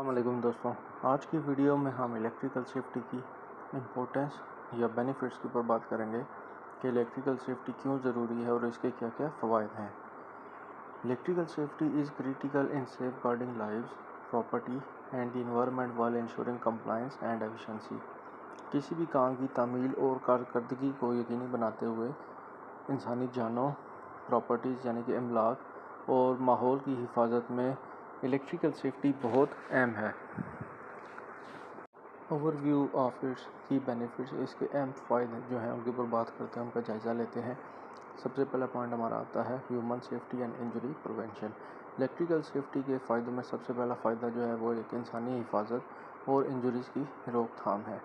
السلام علیکم دوستوں، آج کی ویڈیو میں ہم الیکٹریکل سیفٹی کی امپورٹنس یا بینیفٹس کے اوپر بات کریں گے کہ الیکٹریکل سیفٹی کیوں ضروری ہے اور اس کے کیا کیا فوائد ہیں۔ Electrical safety is critical in safeguarding lives, property and the environment while ensuring compliance and efficiency. کسی بھی کام کی تعمیل اور کارکردگی کو یقینی بناتے ہوئے انسانی جانوں، پراپرٹیز یعنی کہ املاک اور ماحول کی حفاظت میں الیکٹریکل سیفٹی بہت اہم ہے۔ اوور ویو آف اٹس کی بینیفٹس، اس کے اہم فوائد جو ہیں ان کے اوپر بات کرتے ہیں، ان کا جائزہ لیتے ہیں۔ سب سے پہلا پوائنٹ ہمارا آتا ہے human safety and injury prevention. Electrical safety کے فائدوں میں سب سے پہلا فائدہ جو ہے وہ ایک انسانی حفاظت اور انجریز کی روک تھام ہے۔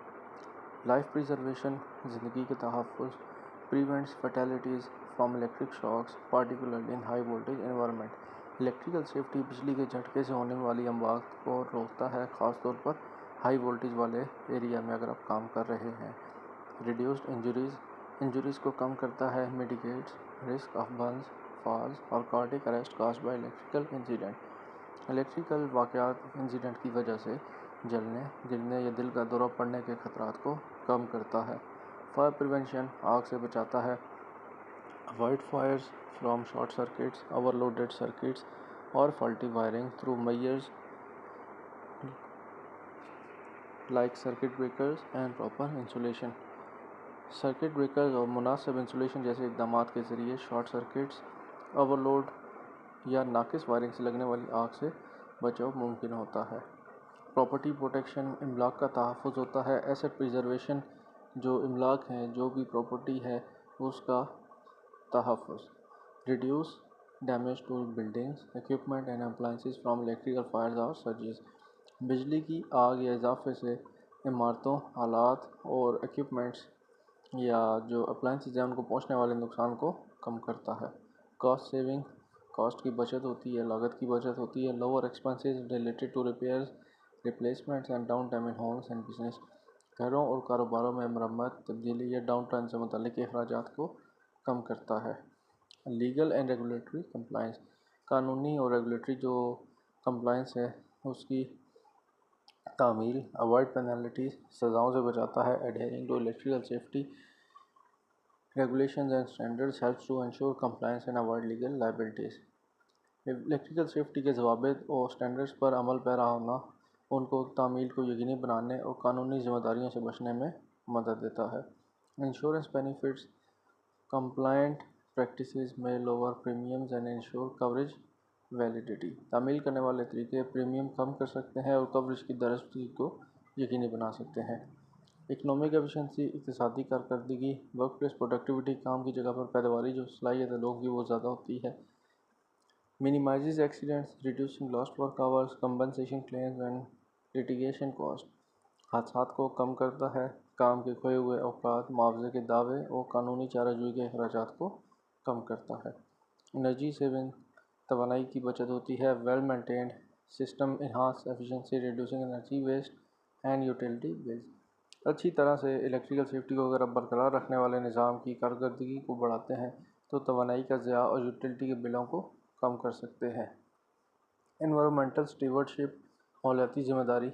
لائف پریزرویشن، زندگی کے تحفظ، prevents fatalities from electric shocks particularly in high voltage environment. Electrical safety بجلی کے جھٹکے سے ہونے والی اموات کو روکتا ہے، خاص طور پر ہائی وولٹیج والے ایریا میں اگر آپ کام کر رہے ہیں۔ ریڈیوسڈ انجریز کو کم کرتا ہے، میٹیگیٹس رسک آف برنز، فالز اور cardiac arrest caused by electrical incident. Electrical واقعات انسیڈنٹ کی وجہ سے جلنے، گرنے یا دل کا دورہ پڑنے کے خطرات کو کم کرتا ہے۔ فائر پریونشن، آگ سے بچاتا ہے۔ Avoid fires from short circuits, over loaded circuits اور faulty wiring through measures like circuit breakers and proper insulation. Circuit breakers اور مناسب انسولیشن جیسے اقدامات کے ذریعے شارٹ سرکٹس، اوور لوڈ یا ناقص وائرنگ سے لگنے والی آگ سے بچاؤ ممکن ہوتا ہے۔ پراپرٹی پروٹیکشن، املاک کا تحفظ ہوتا ہے۔ ایسٹ پریزرویشن، جو املاک ہیں، جو بھی پراپرٹی ہے اس کا تحفظ۔ Reduce damage to buildings, equipment and appliances from electrical fires اور سرجز۔ بجلی کی آگ یا اضافے سے عمارتوں، آلات اور اکوپمنٹس یا جو اپلائنسز ہیں ان کو پہنچنے والے نقصان کو کم کرتا ہے۔ کاسٹ سیونگ، کاسٹ کی بچت ہوتی ہے، لاگت کی بچت ہوتی ہے۔ Lower expenses related to repairs, replacements and downtime in homes and business. گھروں اور کاروباروں میں مرمت، تبدیلی یا ڈاؤن ٹائم سے متعلق اخراجات کو کم کرتا ہے۔ لیگل اینڈ ریگولیٹری کمپلائنس، قانونی اور ریگولیٹری جو کمپلائنس ہے اس کی تعمیل۔ اوائڈ پینالٹیز، سزاؤں سے بچاتا ہے۔ Adhering to electrical safety regulations and standards helps to ensure compliance and avoid legal liabilities. Electrical safety کے ضوابط اور اسٹینڈرڈز پر عمل پیرا ہونا ان کو تعمیل کو یقینی بنانے اور قانونی ذمہ داریوں سے بچنے میں مدد دیتا ہے۔ انشورنس بینیفٹس، کمپلائنٹ پریکٹسز میں lower پریمیمز and ensure coverage validity. تعمیل کرنے والے طریقے پریمیم کم کر سکتے ہیں اور کوریج کی درستگی کو یقینی بنا سکتے ہیں۔ اکنامک ایفیشنسی، اقتصادی کارکردگی، ورک پلیس پروڈکٹیوٹی، کام کی جگہ پر پیداواری جو صلاحیت ہے لوگوں کی وہ زیادہ ہوتی ہے۔ Minimises accidents, reducing lost work hours, compensation claims and litigation cost. حادثات کو کم کرتا ہے، کام کے کھوئے ہوئے اوقات، معاوضے کے دعوے اور قانونی چارہ جوئی کے اخراجات کو کم کرتا ہے۔ انرجی سیونگ، توانائی کی بچت ہوتی ہے۔ Well maintained system enhance efficiency reducing energy waste and utility bills. اچھی طرح سے الیکٹریکل سیفٹی کو اگر آپ برقرار رکھنے والے نظام کی کارکردگی کو بڑھاتے ہیں تو توانائی کا ضیاع اور یوٹیلیٹی کے بلوں کو کم کر سکتے ہیں۔ انوائرمنٹل اسٹیورڈشپ، ماحولیاتی ذمہ داری۔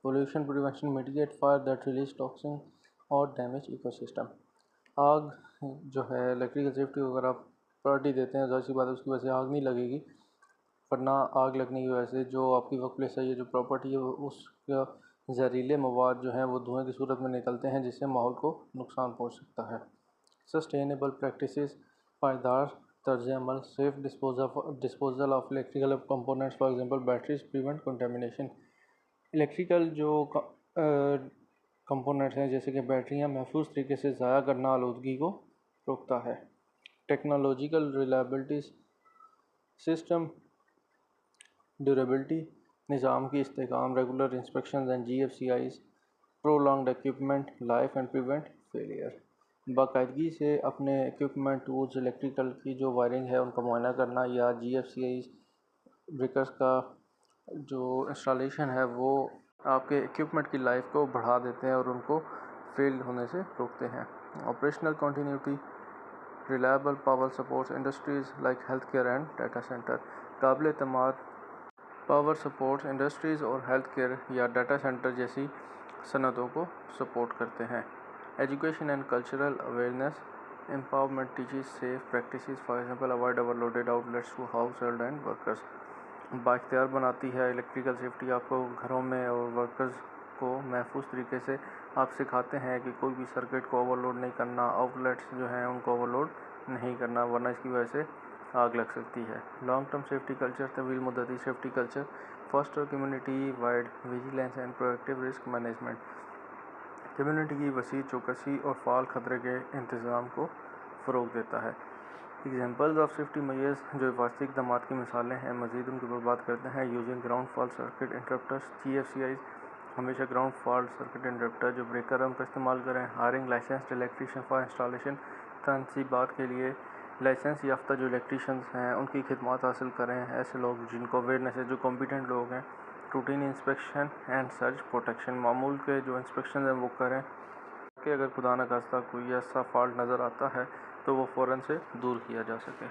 Pollution prevention, mitigate fire that release toxin اور ڈیمیج ایکو سسٹم۔ آگ جو ہے الیکٹریکل سیفٹی کو اگر آپ پرائرٹی دیتے ہیں ظاہر سی بات ہے اس کی وجہ سے آگ نہیں لگے گی، ورنہ آگ لگنے کی وجہ سے جو آپ کی ورک پلیس ہے یا جو پراپرٹی ہے اس کا زہریلے مواد جو ہیں وہ دھوئیں کی صورت میں نکلتے ہیں جس سے ماحول کو نقصان پہنچ سکتا ہے۔ سسٹینیبل پریکٹسز، پائیدار طرز عمل۔ Safe disposal of electrical components, for example batteries prevent contamination. Electrical جو کمپوننٹس ہیں جیسے کہ بیٹریاں محفوظ طریقے سے ضائع کرنا آلودگی کو روکتا ہے۔ ٹیکنالوجیکل ریلائبلٹی، سسٹم ڈیوریبلٹی، نظام کی استحکام، regular inspections and G F C Is, prolonged equipment life and prevent failure. باقاعدگی سے اپنے اکوپمنٹ، ٹولز، الیکٹریکل کی جو وائرنگ ہے ان کا معائنہ کرنا یا جی ایف سی آئیز بریکرز کا جو انسٹالیشن ہے وہ آپ کے اکوپمنٹ کی لائف کو بڑھا دیتے ہیں اور ان کو فیل ہونے سے روکتے ہیں۔ Operational continuity, reliable power supports industries like health care and data centre. قابل اعتماد پاور سپورٹس انڈسٹریز اور ہیلتھ کیئر یا ڈیٹا سینٹر جیسی صنعتوں کو سپورٹ کرتے ہیں۔ Education and cultural awareness empowerment teaches safe practices, for example avoid overloaded outlets to household and workers. بااختیار بناتی ہے الیکٹریکل سیفٹی، آپ کو گھروں میں اور ورکرز کو محفوظ طریقے سے آپ سکھاتے ہیں کہ کوئی بھی سرکٹ کو اوور لوڈ نہیں کرنا، آؤٹ لیٹس جو ہیں ان کو اوور لوڈ نہیں کرنا ورنہ اس کی وجہ سے آگ لگ سکتی ہے۔ لانگ ٹرم سیفٹی کلچر، طویل مدتی safety culture, foster community wide vigilance and proactive risk management, community کی وسیع چوکسی اور فعال خطرے کے انتظام کو فروغ دیتا ہے۔ ایگزامپلز آف سیفٹی میجرز، جو حفاظتی اقدامات کی مثالیں ہیں، مزید ان کے اوپر بات کرتے ہیں۔ Using ground fault circuit interrupters, GFCIs، ہمیشہ گراؤنڈ فالٹ سرکٹ انٹرپٹر جو بریکر ہے ان کا استعمال کریں۔ Hiring licensed electrician for installation, تنصیبات کے لیے لائسنس یافتہ جو الیکٹریشینز ہیں ان کی خدمات حاصل کریں، ایسے لوگ جن کو اویئرنیس ہے، جو کمپیٹنٹ لوگ ہیں۔ Routine inspection and search protection, معمول کے جو انسپیکشنز ہیں وہ کریں کہ اگر خدا نخواستہ کوئی ایسا فالٹ نظر آتا ہے تو وہ فوراً سے دور کیا جا سکے۔